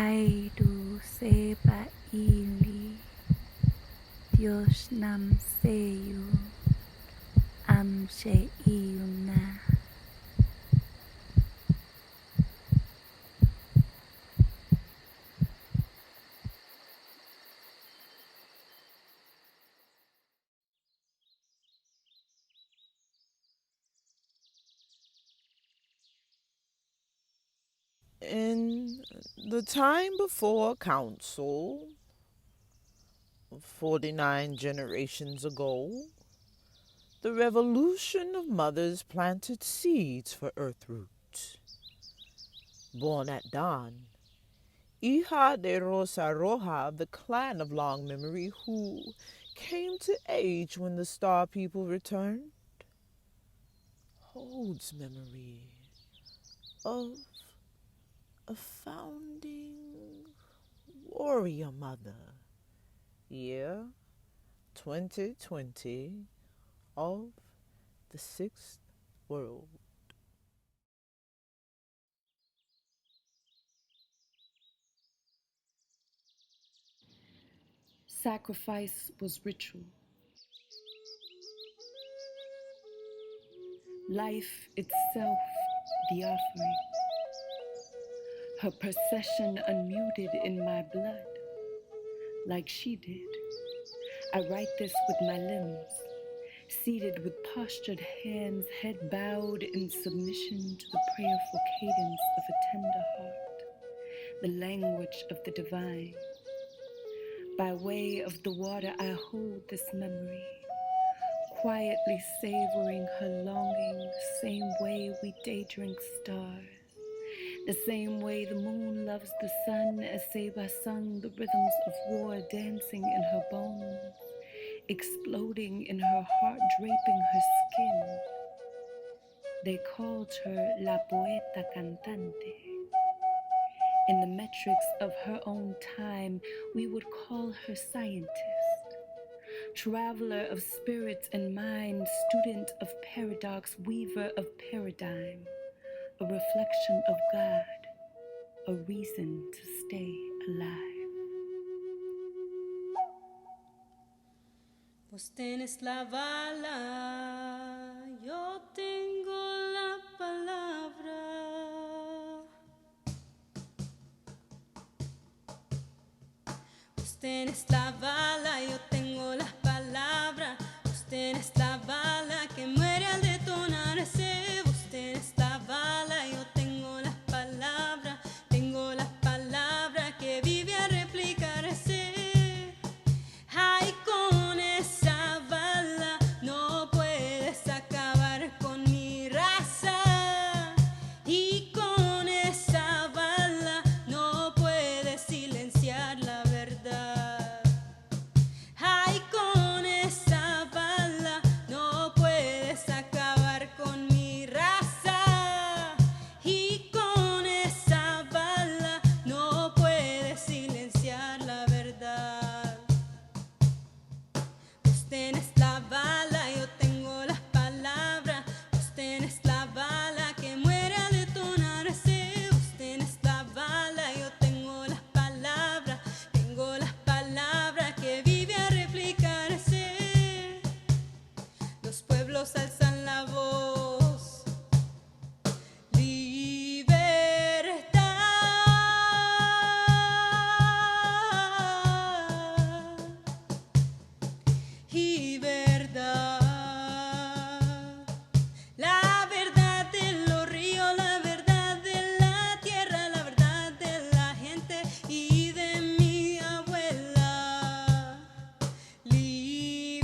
Aidu Ceiba Ili, Dios nam seyu, amshe iuna. In the time before council, 49 generations ago, the revolution of mothers planted seeds for earthroot. Born at dawn, Hija de Rosa Roja of the clan of long memory, who came to age when the star people returned, holds memory of a founding warrior mother, year 2020 of the sixth world. Sacrifice was ritual. Life itself the offering. Her procession unmuted in my blood, like she did. I write this with my limbs, seated with postured hands, head bowed in submission to the prayerful cadence of a tender heart, the language of the divine. By way of the water, I hold this memory, quietly savoring her longing, same way we day drink stars, the same way the moon loves the sun, as Ceiba sung the rhythms of war dancing in her bones, exploding in her heart, draping her skin. They called her La Poeta Cantante. In the metrics of her own time, we would call her scientist, traveler of spirits and mind, student of paradox, weaver of paradigm, a reflection of God, a reason to stay alive. Vos tenés la bala, yo tengo la palabra. Vos tenés la bala, yo tengo las palabras. Vos tenés la bala que muere al detonarse. Vos tenés la bala, yo tengo las palabras. Tengo las palabras que vive a replicarse. Ay, con esa bala no puedes acabar con mi raza. Y con esa bala no puedes silenciar la verdad. Ay, con esa bala no puedes acabar con mi raza. Y con esa bala no puedes silenciar la verdad. Vos tenés la bala, yo tengo las palabras. Vos tenés la bala que muere al detonarse. Vos tenés la bala, yo tengo las palabras. Tengo las palabras que vive a replicarse. Los pueblos alzan la voz. Libertad y verdad. La verdad de los ríos, la verdad de la tierra, la verdad de la gente y de mi abuela. Libertad.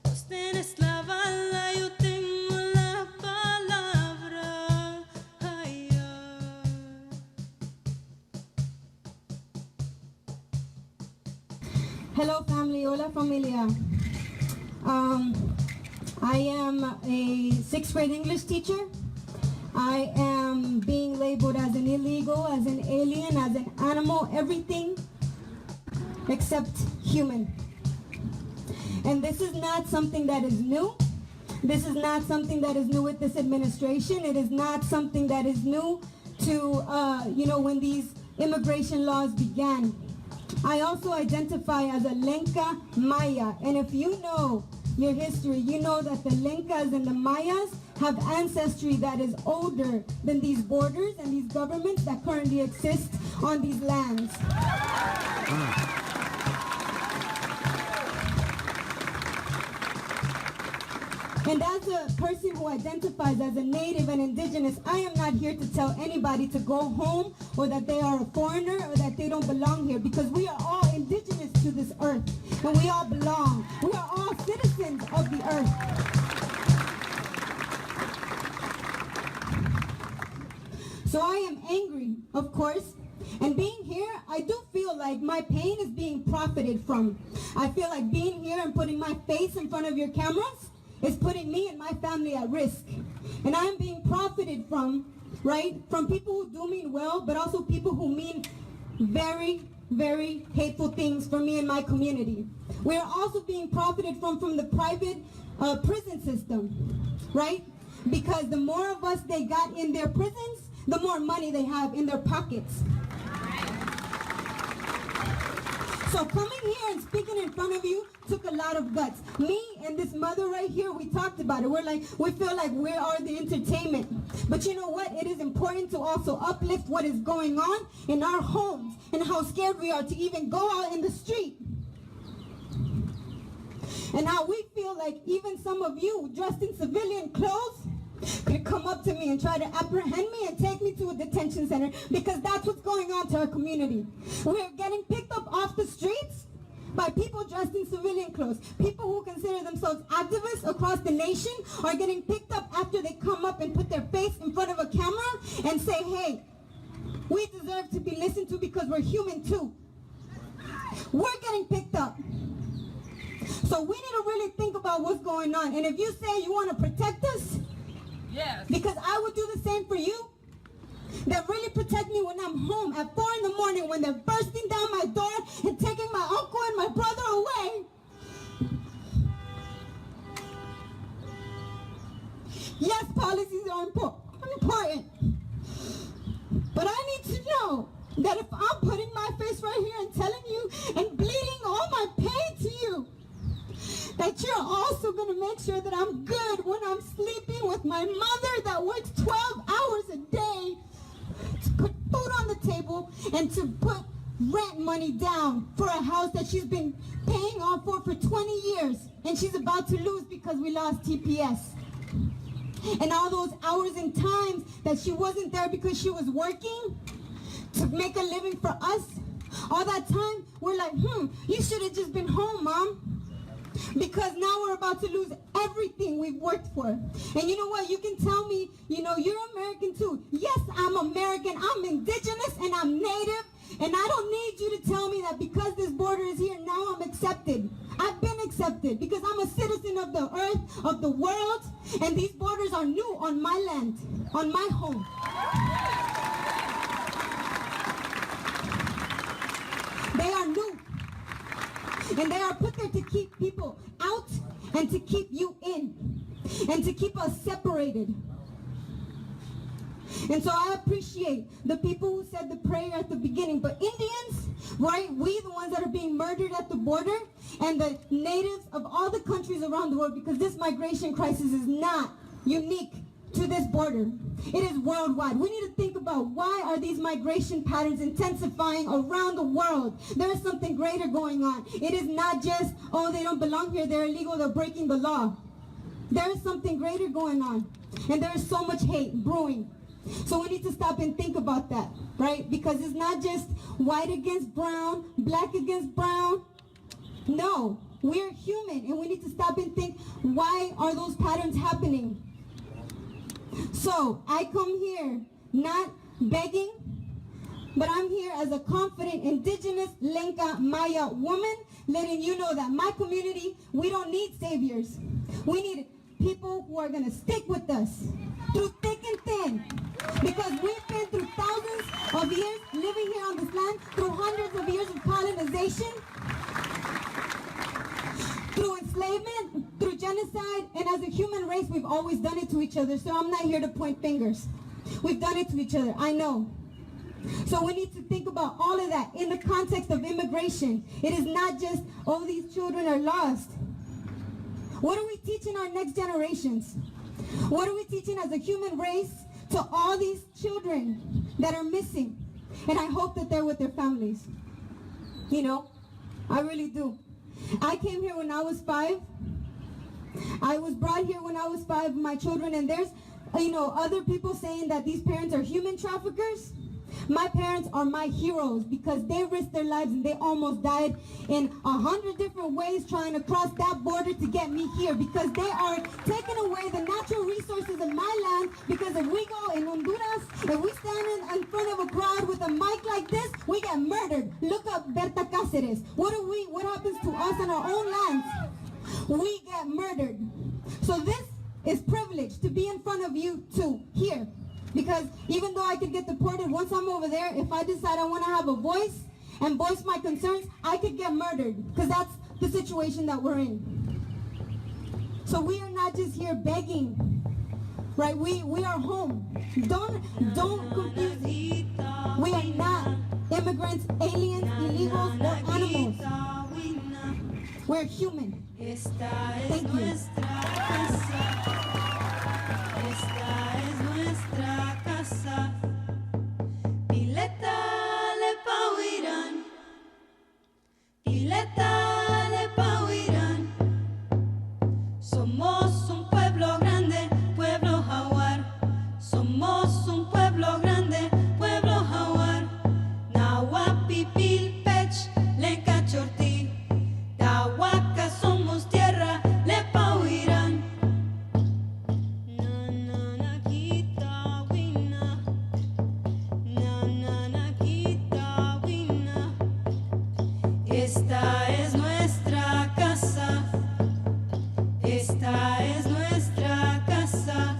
Vos tenés la bala, yo tengo la palabra. Ay, ay. Hello family, hola familia. I am a 6th grade English teacher. I am being labeled as an illegal, as an alien, as an animal, everything except human. And this is not something that is new. This is not something that is new with this administration. It is not something that is new to, when these immigration laws began. I also identify as a Lenca Maya, and if you know your history, you know that the Lencas and the Mayas have ancestry that is older than these borders and these governments that currently exist on these lands. And as a person who identifies as a native and indigenous, I am not here to tell anybody to go home or that they are a foreigner or that they don't belong here, because we are all indigenous to this earth and we all belong. We are all citizens of the earth. So I am angry, of course, and being here, I do feel like my pain is being profited from. I feel like being here and putting my face in front of your cameras is putting me and my family at risk. And I'm being profited from, right? From people who do mean well, but also people who mean very, very hateful things for me and my community. We are also being profited from the private prison system, right? Because the more of us they got in their prisons, the more money they have in their pockets. So coming here and speaking in front of you took a lot of guts. Me and this mother right here, we talked about it. We feel like we are the entertainment. But you know what? It is important to also uplift what is going on in our homes and how scared we are to even go out in the street. And how we feel like even some of you dressed in civilian clothes could come up to me and try to apprehend me and take me to a detention center, because that's what's going on to our community. We're getting picked up off the streets by people dressed in civilian clothes. People who consider themselves activists across the nation are getting picked up after they come up and put their face in front of a camera and say, hey, we deserve to be listened to because we're human too. We're getting picked up. So we need to really think about what's going on. And if you say you want to protect us, yes, because I would do the same for you, that really protect me when I'm home at 4 in the morning when they're bursting down my door and taking my uncle and my brother away. Yes, policies are important. But I need to know that if I'm putting my face right here and telling you and bleeding all my pain to you, that you're also going to make sure that I'm good when I'm sleeping with my mother that works 12 hours a day to put food on the table and to put rent money down for a house that she's been paying off for 20 years and she's about to lose because we lost TPS. And all those hours and times that she wasn't there because she was working to make a living for us, all that time we're like, you should have just been home, Mom. Because now we're about to lose everything we've worked for. And you know what? You can tell me, you're American too. Yes, I'm American. I'm indigenous and I'm native. And I don't need you to tell me that because this border is here, now I'm accepted. I've been accepted because I'm a citizen of the earth, of the world. And these borders are new on my land, on my home. They are new. And they are put there to keep people out and to keep you in and to keep us separated. And so I appreciate the people who said the prayer at the beginning. But Indians, right, we the ones that are being murdered at the border, and the natives of all the countries around the world, because this migration crisis is not unique to this border. It is worldwide. We need to think about why are these migration patterns intensifying around the world. There is something greater going on. It is not just, oh, they don't belong here, they're illegal, they're breaking the law. There is something greater going on. And there is so much hate brewing. So we need to stop and think about that, right? Because it's not just white against brown, black against brown. No, we're human, and we need to stop and think, why are those patterns happening? So I come here not begging, but I'm here as a confident indigenous Lenca Maya woman, letting you know that my community, we don't need saviors. We need people who are going to stick with us through thick and thin. Because we've been through thousands of years living here on this land, through hundreds of years of colonization, through enslavement, through genocide, and as a human race, we've always done it to each other, so I'm not here to point fingers. We've done it to each other, I know. So we need to think about all of that in the context of immigration. It is not just, oh, these children are lost. What are we teaching our next generations? What are we teaching as a human race to all these children that are missing? And I hope that they're with their families. You know, I really do. I came here when I was 5. I was brought here when I was 5, my children, and there's, other people saying that these parents are human traffickers. My parents are my heroes because they risked their lives and they almost died in 100 different ways trying to cross that border to get me here, because they are taking away the natural resources of my land. Because if we go in Honduras, if we stand in front of a crowd with a mic like this, we get murdered. Look up Berta Cáceres. What happens to us in our own lands? We get murdered. So this is privilege to be in front of you too, here. Because even though I could get deported, once I'm over there, if I decide I want to have a voice and voice my concerns, I could get murdered, because that's the situation that we're in. So we are not just here begging, right? We are home. Don't confuse it. We are not immigrants, aliens, illegals, or animals. We're human. Thank you. Esta es nuestra casa. Pileta le pauirán. Pileta le pauirán. Somos un pueblo grande, pueblo jaguar. Somos un pueblo grande, pueblo jaguar. Nahuatl, pipil, pech, lenca, chortí. Tahuaca, somos tierra, le pauirán. Esta es nuestra casa. Esta es nuestra casa.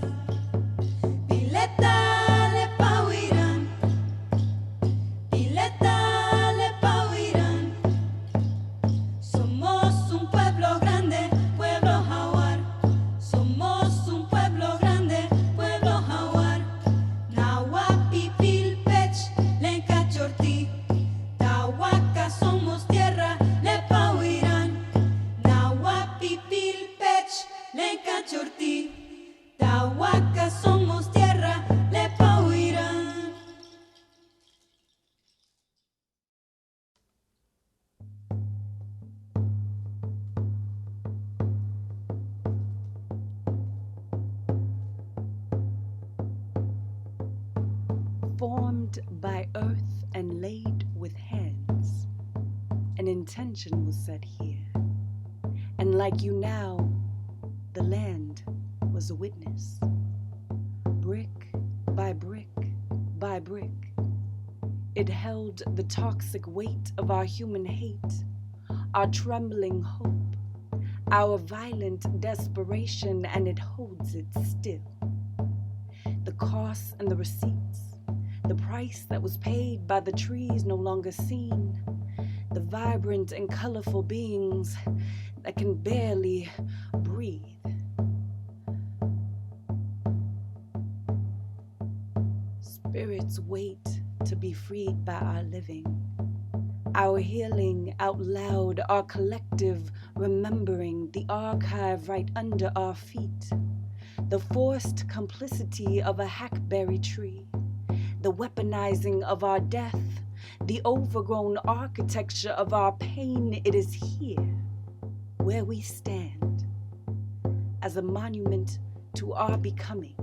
Pileta le pauirán. Pileta le pauirán. Somos un pueblo grande, pueblo jaguar. Somos un pueblo grande, pueblo jaguar. Nahuatl, pipil, pech, lenca, chortí. Tahuaca, somos tierra, le pauirán. Nahuatl, pipil, pech, lenca, chortí. Tahuaca, somos tierra, le pauirán. Formed by earth and laid with hands, an intention was set here. And like you now, the land was a witness. Brick by brick by brick, it held the toxic weight of our human hate, our trembling hope, our violent desperation, and it holds it still. The costs and the receipts, the price that was paid by the trees no longer seen, the vibrant and colorful beings that can barely breathe. Spirits wait to be freed by our living, our healing out loud, our collective remembering, the archive right under our feet, the forced complicity of a hackberry tree, the weaponizing of our death, the overgrown architecture of our pain. It is here where we stand as a monument to our becoming,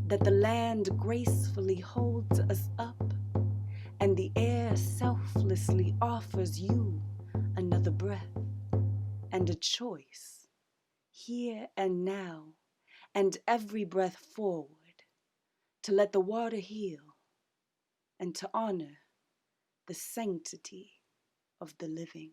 that the land gracefully holds us up and the air selflessly offers you another breath and a choice, here and now, and every breath forward, to let the water heal and to honor the sanctity of the living.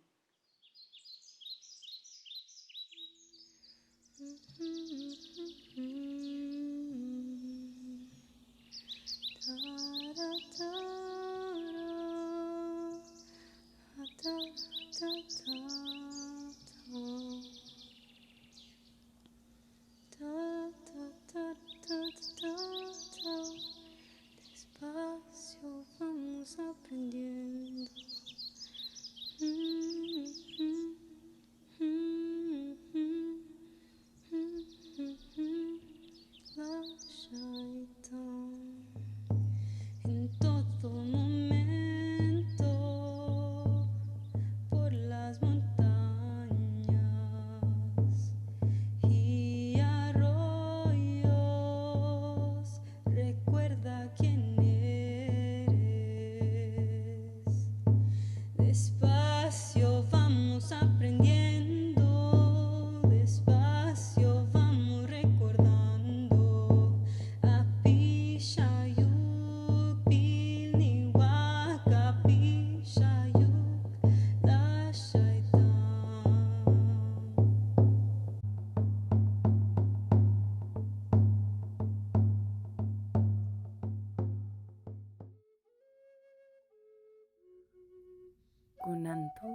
kunantu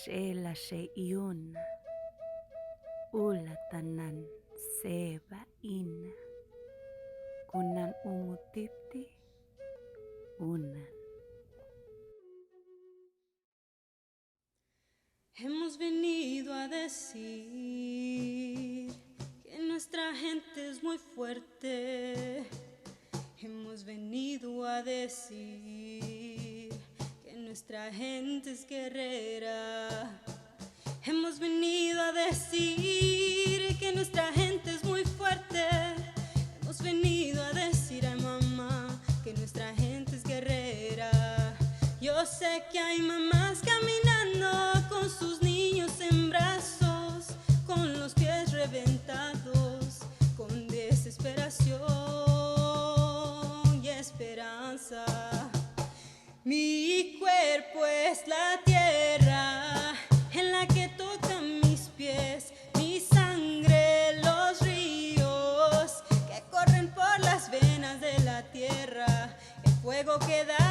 shela sheyun ulatanan Ceiba Ili kunan umutipti unan. Hemos venido a decir que nuestra gente es muy fuerte. Hemos venido a decir que nuestra gente es guerrera. Hemos venido a decir que nuestra gente es muy fuerte. Hemos venido a decir, ay mamá, que nuestra gente es guerrera. Yo sé que hay mamás caminando con sus niños en brazos, con los pies reventados, con desesperación y esperanza. Mi cuerpo es la tierra en la que tocan mis pies, mi sangre los ríos que corren por las venas de la tierra, el fuego que da